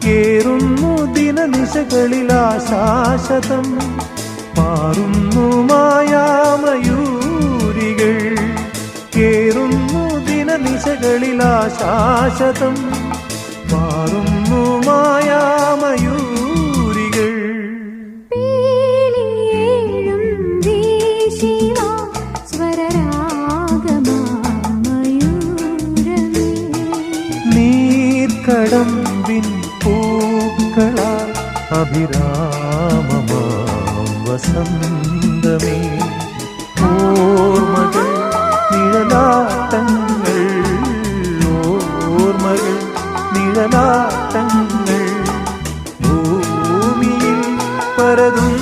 കേറുന്നു ദിനനിശകളിൽ ആശാശതം മാറുന്നു മായാമയൂരികൾ കേറുന്നു ദിനനിശകളിൽ ആശാശതം മാറുന്നു മായാമയൂരികൾ നീർക്കടമ്പിൻ പൂക്കളാൽ അഭിരാമമാം വസന്തമേ ഓർമ്മകൾ നിഴലാട്ടങ്ങൾ ഓർമ്മകൾ നിഴലാട്ടങ്ങൾ ഭൂമിയിൽ പരതും